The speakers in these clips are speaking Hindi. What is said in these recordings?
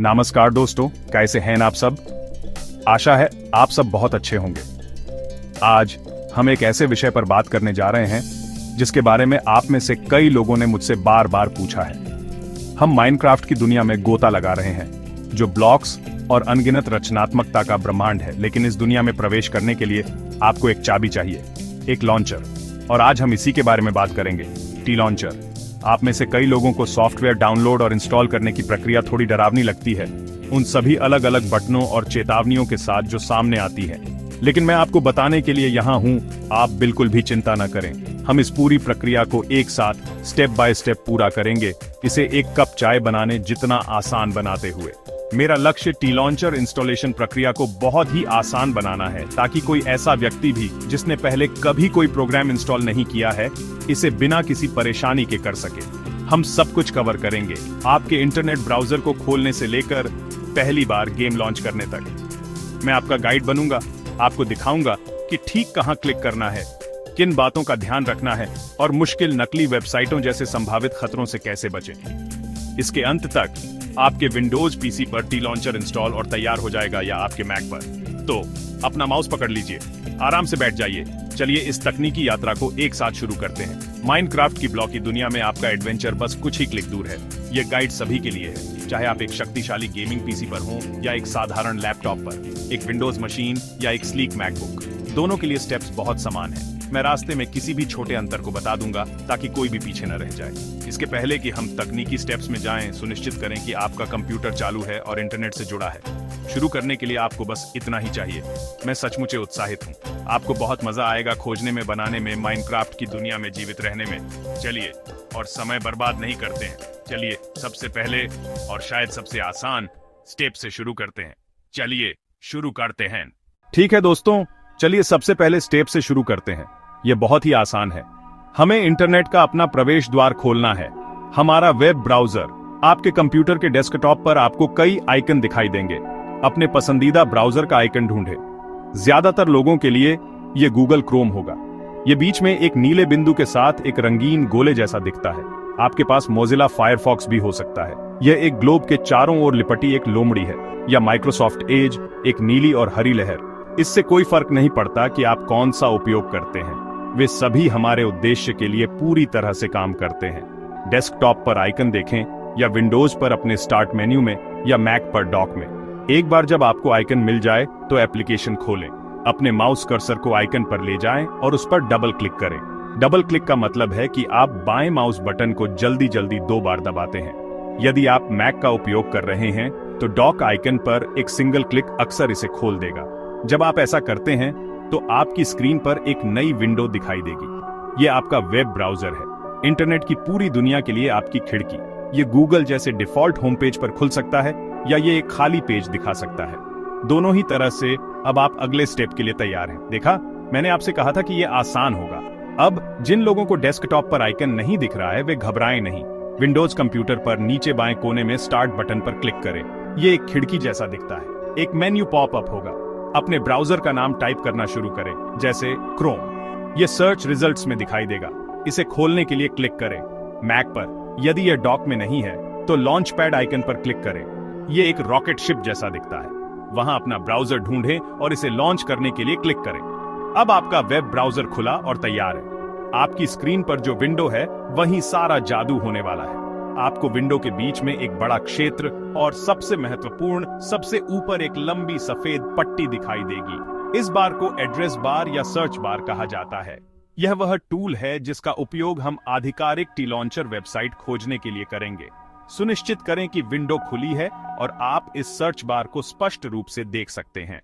नमस्कार दोस्तों, कैसे हैं आप सब। आशा है आप सब बहुत अच्छे होंगे। आज हम एक ऐसे विषय पर बात करने जा रहे हैं जिसके बारे में आप में से कई लोगों ने मुझसे बार बार पूछा है। हम माइनक्राफ्ट की दुनिया में गोता लगा रहे हैं, जो ब्लॉक्स और अनगिनत रचनात्मकता का ब्रह्मांड है। लेकिन इस दुनिया में प्रवेश करने के लिए आपको एक चाबी चाहिए, एक लॉन्चर। और आज हम इसी के बारे में बात करेंगे, टी लॉन्चर। आप में से कई लोगों को सॉफ्टवेयर डाउनलोड और इंस्टॉल करने की प्रक्रिया थोड़ी डरावनी लगती है, उन सभी अलग अलग बटनों और चेतावनियों के साथ जो सामने आती है। लेकिन मैं आपको बताने के लिए यहाँ हूँ, आप बिल्कुल भी चिंता न करें। हम इस पूरी प्रक्रिया को एक साथ स्टेप बाय स्टेप पूरा करेंगे, इसे एक कप चाय बनाने जितना आसान बनाते हुए। मेरा लक्ष्य टी लॉन्चर इंस्टॉलेशन प्रक्रिया को बहुत ही आसान बनाना है, ताकि कोई ऐसा व्यक्ति भी जिसने पहले कभी कोई प्रोग्राम इंस्टॉल नहीं किया है, इसे बिना किसी परेशानी के कर सके। हम सब कुछ कवर करेंगे, आपके इंटरनेट ब्राउजर को खोलने से लेकर पहली बार गेम लॉन्च करने तक। मैं आपका गाइड बनूंगा, आपको दिखाऊंगा कि ठीक कहां क्लिक करना है, किन बातों का ध्यान रखना है और मुश्किल नकली वेबसाइटों जैसे संभावित खतरों से कैसे बचें। इसके अंत तक आपके विंडोज पीसी पर टी लॉन्चर इंस्टॉल और तैयार हो जाएगा, या आपके मैक पर। तो अपना माउस पकड़ लीजिए, आराम से बैठ जाइए। चलिए इस तकनीकी यात्रा को एक साथ शुरू करते हैं। माइनक्राफ्ट की ब्लॉक की दुनिया में आपका एडवेंचर बस कुछ ही क्लिक दूर है। ये गाइड सभी के लिए है, चाहे आप एक शक्तिशाली गेमिंग पीसी पर हों या एक साधारण लैपटॉप पर, एक विंडोज मशीन या एक स्लीक मैकबुक। दोनों के लिए स्टेप्स बहुत समान हैं। मैं रास्ते में किसी भी छोटे अंतर को बता दूंगा ताकि कोई भी पीछे न रह जाए। इसके पहले कि हम तकनीकी स्टेप्स में जाएं, सुनिश्चित करें कि आपका कंप्यूटर चालू है और इंटरनेट से जुड़ा है। शुरू करने के लिए आपको बस इतना ही चाहिए। मैं सचमुच उत्साहित हूं। आपको बहुत मजा आएगा खोजने में, बनाने में, माइनक्राफ्ट की दुनिया में जीवित रहने में। चलिए और समय बर्बाद नहीं करते हैं। चलिए सबसे पहले और शायद सबसे आसान स्टेप से शुरू करते हैं। चलिए शुरू करते हैं। ठीक है दोस्तों, चलिए सबसे पहले स्टेप से शुरू करते हैं। यह बहुत ही आसान है। हमें इंटरनेट का अपना प्रवेश द्वार खोलना है, हमारा वेब ब्राउजर। आपके कंप्यूटर के डेस्कटॉप पर आपको कई आइकन दिखाई देंगे। अपने पसंदीदा ब्राउजर का आइकन ढूंढें। ज्यादातर लोगों के लिए यह गूगल क्रोम होगा। यह बीच में एक नीले बिंदु के साथ एक रंगीन गोले जैसा दिखता है। आपके पास मोजिला फायरफॉक्स भी हो सकता है। यह एक ग्लोब के चारों ओर लिपटी एक लोमड़ी है, या माइक्रोसॉफ्ट एज, एक नीली और हरी लहर। इससे कोई फर्क नहीं पड़ता कि आप कौन सा उपयोग करते हैं, वे सभी हमारे उद्देश्य के लिए पूरी तरह से काम करते हैं। डेस्कटॉप पर आइकन देखें, या विंडोज पर अपने स्टार्ट मेन्यू में, या मैक पर डॉक में। एक बार जब आपको आइकन मिल जाए तो एप्लीकेशन खोलें। अपने माउस कर्सर को आइकन पर ले जाएं और उस पर डबल क्लिक करें। डबल क्लिक का मतलब है कि आप बाएं माउस बटन को जल्दी जल्दी 2 बार दबाते हैं। यदि आप मैक का उपयोग कर रहे हैं तो डॉक आइकन पर एक सिंगल क्लिक अक्सर इसे खोल देगा। जब आप ऐसा करते हैं तो आपकी स्क्रीन पर एक नई विंडो दिखाई देगी। ये आपका वेब ब्राउजर है, इंटरनेट की पूरी दुनिया के लिए आपकी खिड़की। ये गूगल जैसे डिफॉल्ट होम पेज पर खुल सकता है, या ये एक खाली पेज दिखा सकता है। दोनों ही तरह से अब आप अगले स्टेप के लिए तैयार हैं। देखा, मैंने आपसे कहा था कि ये आसान होगा। अब जिन लोगों को डेस्कटॉप पर आइकन नहीं दिख रहा है, वे घबराएं नहीं। विंडोज कंप्यूटर पर नीचे बाएं कोने में स्टार्ट बटन पर क्लिक करें। ये एक खिड़की जैसा दिखता है। एक मेन्यू पॉपअप होगा। अपने ब्राउजर का नाम टाइप करना शुरू करें, जैसे क्रोम। यह सर्च रिजल्ट्स में दिखाई देगा। इसे खोलने के लिए क्लिक करें। मैक पर यदि यह डॉक में नहीं है तो लॉन्च पैड आइकन पर क्लिक करें। यह एक रॉकेट शिप जैसा दिखता है। वहां अपना ब्राउजर ढूंढें और इसे लॉन्च करने के लिए क्लिक करें। अब आपका वेब ब्राउजर खुला और तैयार है। आपकी स्क्रीन पर जो विंडो है वहीं सारा जादू होने वाला है। आपको विंडो के बीच में एक बड़ा क्षेत्र और सबसे महत्वपूर्ण, सबसे ऊपर एक लंबी सफेद पट्टी दिखाई देगी। इस बार को एड्रेस बार या सर्च बार कहा जाता है। यह वह टूल है जिसका उपयोग हम आधिकारिक टी लॉन्चर वेबसाइट खोजने के लिए करेंगे। सुनिश्चित करें कि विंडो खुली है और आप इस सर्च बार को स्पष्ट रूप से देख सकते हैं।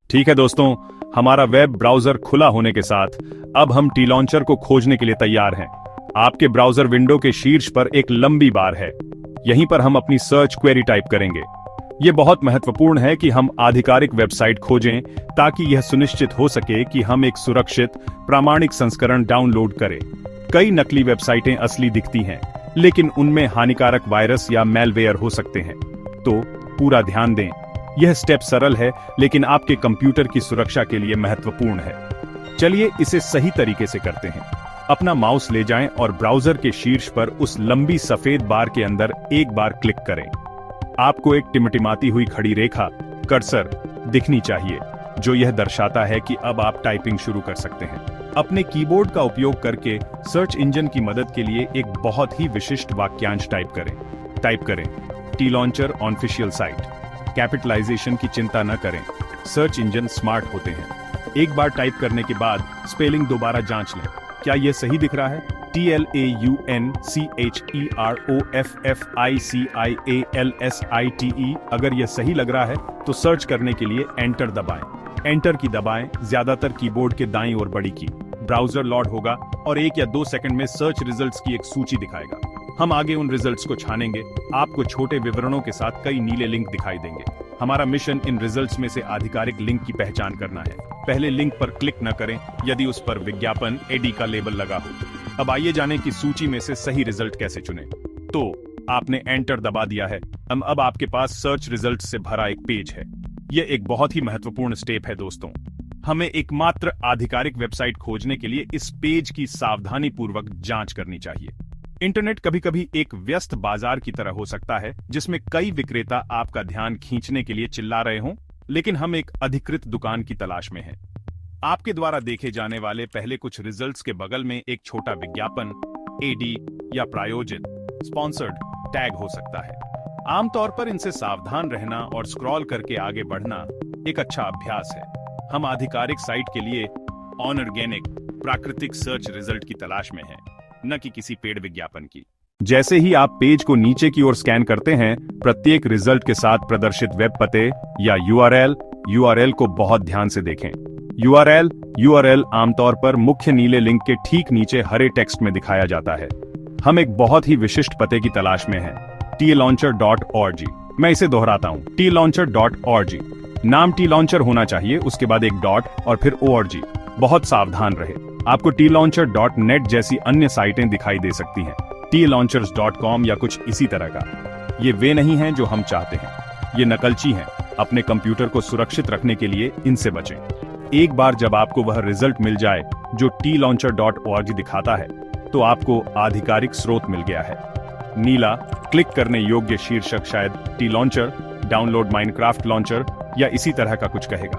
ठीक है दोस्तों, हमारा वेब ब्राउजर खुला होने के साथ अब हम टी लॉन्चर को खोजने के लिए तैयार हैं। आपके ब्राउजर विंडो के शीर्ष पर एक लंबी बार है। यहीं पर हम अपनी सर्च क्वेरी टाइप करेंगे। यह बहुत महत्वपूर्ण है कि हम आधिकारिक वेबसाइट खोजें, ताकि यह सुनिश्चित हो सके कि हम एक सुरक्षित, प्रामाणिक संस्करण डाउनलोड करें। कई नकली वेबसाइटें असली दिखती हैं, लेकिन उनमें हानिकारक वायरस या मैलवेयर हो सकते हैं। तो पूरा ध्यान दें, यह स्टेप सरल है लेकिन आपके कंप्यूटर की सुरक्षा के लिए महत्वपूर्ण है। चलिए इसे सही तरीके से करते हैं। अपना माउस ले जाएं और ब्राउजर के शीर्ष पर उस लंबी सफेद बार के अंदर एक बार क्लिक करें। आपको एक टिमटिमाती हुई खड़ी रेखा कर्सर दिखनी चाहिए, जो यह दर्शाता है कि अब आप टाइपिंग शुरू कर सकते हैं। अपने कीबोर्ड का उपयोग करके सर्च इंजन की मदद के लिए एक बहुत ही विशिष्ट वाक्यांश टाइप करें T launcher official site. Capitalisation की चिंता न करें, सर्च इंजन स्मार्ट होते हैं। एक बार टाइप करने के बाद स्पेलिंग दोबारा जांच लें, क्या यह सही दिख रहा है? TLAUNCHEROFFICIALSITE। अगर यह सही लग रहा है तो सर्च करने के लिए एंटर दबाएं। एंटर की दबाएं ज्यादातर कीबोर्ड के दाईं ओर बड़ी की। ब्राउजर लोड होगा और 1 या 2 सेकंड में सर्च रिजल्ट्स की एक सूची दिखाएगा। हम आगे उन रिजल्ट्स को छानेंगे। आपको छोटे विवरणों के साथ कई नीले लिंक दिखाई देंगे। हमारा मिशन इन रिजल्ट्स में से आधिकारिक लिंक की पहचान करना है। पहले लिंक पर क्लिक न करें यदि उस पर विज्ञापन एडी का लेबल लगा हो। अब आइए जानें कि सूची में से सही रिजल्ट कैसे चुनें। तो आपने एंटर दबा दिया है। अब आपके पास सर्च रिजल्ट से भरा एक पेज है। यह एक बहुत ही महत्वपूर्ण स्टेप है दोस्तों। हमें एकमात्र आधिकारिक वेबसाइट खोजने के लिए इस पेज की सावधानी पूर्वक जांच करनी चाहिए। इंटरनेट कभी कभी एक व्यस्त बाजार की तरह हो सकता है, जिसमें कई विक्रेता आपका ध्यान खींचने के लिए चिल्ला रहे हों, लेकिन हम एक अधिकृत दुकान की तलाश में हैं। आपके द्वारा देखे जाने वाले पहले कुछ रिजल्ट्स के बगल में एक छोटा विज्ञापन, एडी या प्रायोजित स्पॉन्सर्ड टैग हो सकता है। आमतौर पर इनसे सावधान रहना और स्क्रॉल करके आगे बढ़ना एक अच्छा अभ्यास है। हम आधिकारिक साइट के लिए ऑर्गेनिक प्राकृतिक सर्च रिजल्ट की तलाश में हैं, न कि किसी पेड विज्ञापन की। जैसे ही आप पेज को नीचे की ओर स्कैन करते हैं, प्रत्येक रिजल्ट के साथ प्रदर्शित वेब पते या यूआरएल को बहुत ध्यान से देखें। यूआरएल आमतौर पर मुख्य नीले लिंक के ठीक नीचे हरे टेक्स्ट में दिखाया जाता है। हम एक बहुत ही विशिष्ट पते की तलाश में हैं, tlauncher.org। मैं इसे दोहराता हूं, tlauncher.org। नाम tlauncher होना चाहिए, उसके बाद एक डॉट और फिर org। बहुत सावधान रहे, आपको tlauncher.net जैसी अन्य साइटें दिखाई दे सकती हैं, tlaunchers.com या कुछ इसी तरह का। ये वे नहीं हैं जो हम चाहते हैं, ये नकलची हैं। अपने कंप्यूटर को सुरक्षित रखने के लिए इनसे बचें। एक बार जब आपको वह रिजल्ट मिल जाए जो tlauncher.org दिखाता है, तो आपको आधिकारिक स्रोत मिल गया है। नीला क्लिक करने योग्य शीर्षक शायद tlauncher, डाउनलोड माइनक्राफ्ट लॉन्चर या इसी तरह का कुछ कहेगा।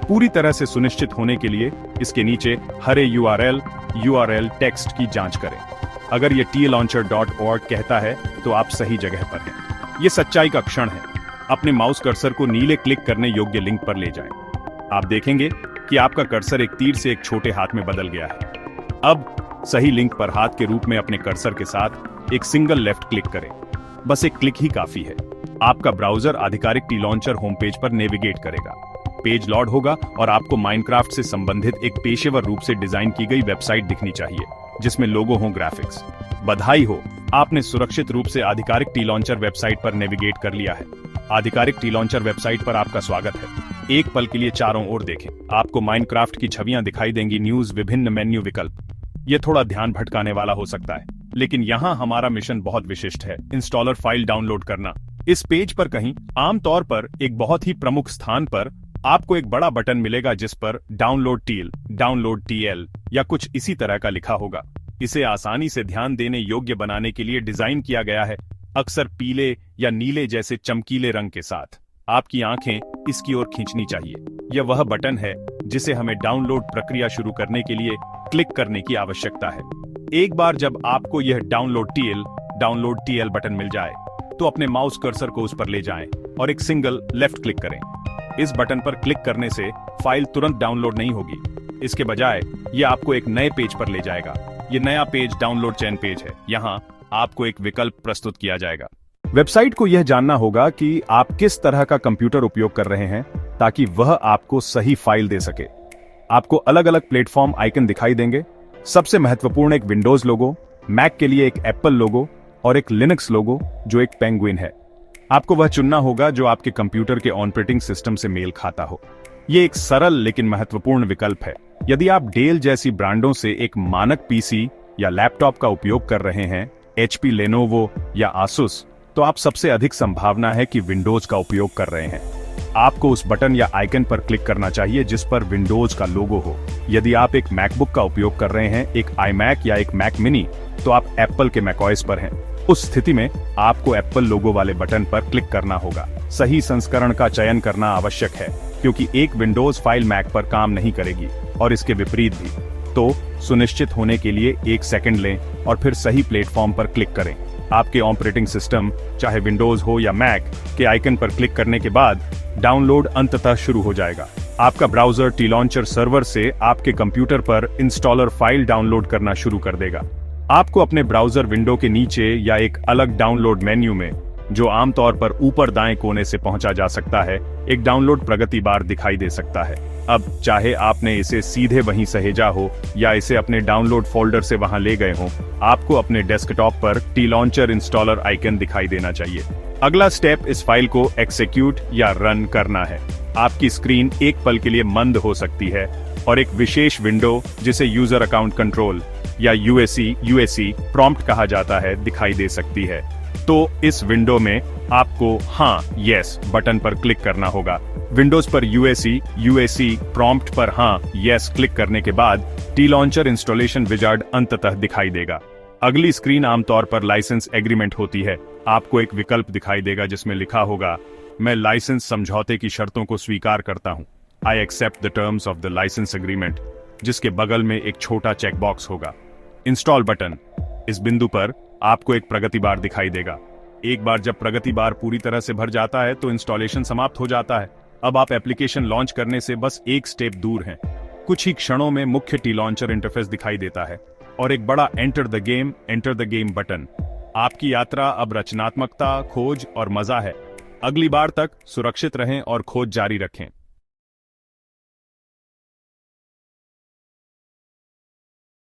पूरी तरह से सुनिश्चित होने के लिए इसके नीचे हरे यूआरएल टेक्स्ट की जांच करें। अगर ये tlauncher.org कहता है तो आप सही जगह पर हैं। ये सच्चाई का क्षण है। अपने माउस कर्सर को नीले क्लिक करने योग्य लिंक पर ले जाएं। आप देखेंगे कि आपका कर्सर एक तीर से एक छोटे हाथ में बदल गया है। अब सही लिंक पर हाथ के रूप में अपने कर्सर के साथ एक सिंगल लेफ्ट क्लिक करें। बस एक क्लिक ही काफी है। आपका ब्राउजर आधिकारिक tlauncher होम पेज पर नेविगेट करेगा। पेज लोड होगा और आपको माइनक्राफ्ट से संबंधित एक पेशेवर रूप से डिजाइन की गई वेबसाइट दिखनी चाहिए, जिसमें लोगो हो, ग्राफिक्स। बधाई हो, आपने सुरक्षित रूप से आधिकारिक tlauncher वेबसाइट पर नेविगेट कर लिया है। आधिकारिक tlauncher वेबसाइट पर आपका स्वागत है। एक पल के लिए चारों ओर देखें, आपको माइनक्राफ्ट की छवियां दिखाई देंगी, न्यूज, विभिन्न मेन्यू विकल्प। ये थोड़ा ध्यान भटकाने वाला हो सकता है, लेकिन यहाँ हमारा मिशन बहुत विशिष्ट है, इंस्टॉलर फाइल डाउनलोड करना। इस पेज पर कहीं, आमतौर पर एक बहुत ही प्रमुख स्थान पर, आपको एक बड़ा बटन मिलेगा जिस पर डाउनलोड टीएल या कुछ इसी तरह का लिखा होगा। इसे आसानी से ध्यान देने योग्य बनाने के लिए डिजाइन किया गया है, अक्सर पीले या नीले जैसे चमकीले रंग के साथ। आपकी आंखें इसकी ओर खींचनी चाहिए। यह वह बटन है जिसे हमें डाउनलोड प्रक्रिया शुरू करने के लिए क्लिक करने की आवश्यकता है। एक बार जब आपको यह डाउनलोड टीएल बटन मिल जाए, तो अपने माउस कर्सर को उस पर ले जाएं और एक सिंगल लेफ्ट क्लिक करें। इस बटन पर क्लिक करने से फाइल तुरंत डाउनलोड नहीं होगी। इसके बजाय यह आपको एक नए पेज पर ले जाएगा। यह नया पेज डाउनलोड चैन पेज है। यहाँ आपको एक विकल्प प्रस्तुत किया जाएगा। वेबसाइट को यह जानना होगा कि आप किस तरह का कंप्यूटर उपयोग कर रहे हैं, ताकि वह आपको सही फाइल दे सके। आपको अलग अलग प्लेटफॉर्म आइकन दिखाई देंगे। सबसे महत्वपूर्ण एक विंडोज लोगो, मैक के लिए एक एप्पल लोगो और एक लिनक्स लोगो जो एक पेंगुइन है। आपको वह चुनना होगा जो आपके कंप्यूटर के ऑपरेटिंग सिस्टम से मेल खाता हो। ये एक सरल लेकिन महत्वपूर्ण विकल्प है। यदि आप डेल जैसी ब्रांडों से एक मानक पीसी या लैपटॉप का उपयोग कर रहे हैं, HP, लेनोवो या आसूस, तो आप सबसे अधिक संभावना है कि विंडोज का उपयोग कर रहे हैं। आपको उस बटन या आइकन पर क्लिक करना चाहिए जिस पर विंडोज का लोगो हो। यदि आप एक मैकबुक का उपयोग कर रहे हैं, एक iMac या एक मैक मिनी, तो आप एप्पल के मैकओएस पर हैं। उस स्थिति में आपको एप्पल लोगो वाले बटन पर क्लिक करना होगा। सही संस्करण का चयन करना आवश्यक है, क्योंकि एक विंडोज फाइल मैक पर काम नहीं करेगी और इसके विपरीत भी। तो सुनिश्चित होने के लिए 1 सेकंड लें और फिर सही प्लेटफॉर्म पर क्लिक करें। आपके ऑपरेटिंग सिस्टम, चाहे विंडोज हो या मैक, के आइकन पर क्लिक करने के बाद डाउनलोड अंततः शुरू हो जाएगा। आपका ब्राउजर टी-लॉन्चर सर्वर से आपके कंप्यूटर पर इंस्टॉलर फाइल डाउनलोड करना शुरू कर देगा। आपको अपने ब्राउजर विंडो के नीचे या एक अलग डाउनलोड मेन्यू में, जो आमतौर पर ऊपर दाएं कोने से पहुंचा जा सकता है, एक डाउनलोड प्रगति बार दिखाई दे सकता है। अब चाहे आपने इसे सीधे वहीं सहेजा हो या इसे अपने डाउनलोड फोल्डर से वहां ले गए हो, आपको अपने डेस्कटॉप पर टी-लॉन्चर इंस्टॉलर आइकन दिखाई देना चाहिए। अगला स्टेप इस फाइल को एक्सिक्यूट या रन करना है। आपकी स्क्रीन एक पल के लिए मंद हो सकती है और एक विशेष विंडो, जिसे यूजर अकाउंट कंट्रोल या यूएसी प्रॉम्प्ट कहा जाता है, दिखाई दे सकती है। तो इस विंडो में आपको हाँ यस बटन पर क्लिक करना होगा। विंडोज पर यूएसी प्रॉम्प्ट पर हाँ यस क्लिक करने के बाद टी-लॉन्चर इंस्टॉलेशन विजार्ड अंततः दिखाई देगा। अगली स्क्रीन आमतौर पर लाइसेंस एग्रीमेंट होती है। आपको एक विकल्प दिखाई देगा जिसमें लिखा होगा, मैं लाइसेंस समझौते की शर्तों को स्वीकार करता हूं। I accept the terms of the licence agreement, जिसके बगल में एक छोटा चेकबॉक्स होगा। इंस्टॉल बटन, इस बिंदु पर आपको एक प्रगति बार दिखाई देगा। एक बार जब प्रगति बार पूरी तरह से भर जाता है तो इंस्टॉलेशन समाप्त हो जाता है। अब आप एप्लीकेशन लॉन्च करने से बस एक स्टेप दूर हैं। कुछ ही क्षणों में मुख्य टी-लॉन्चर इंटरफेस दिखाई देता है और एक बड़ा एंटर द गेम बटन। आपकी यात्रा अब रचनात्मकता, खोज और मजा है। अगली बार तक सुरक्षित रहें और खोज जारी रखें।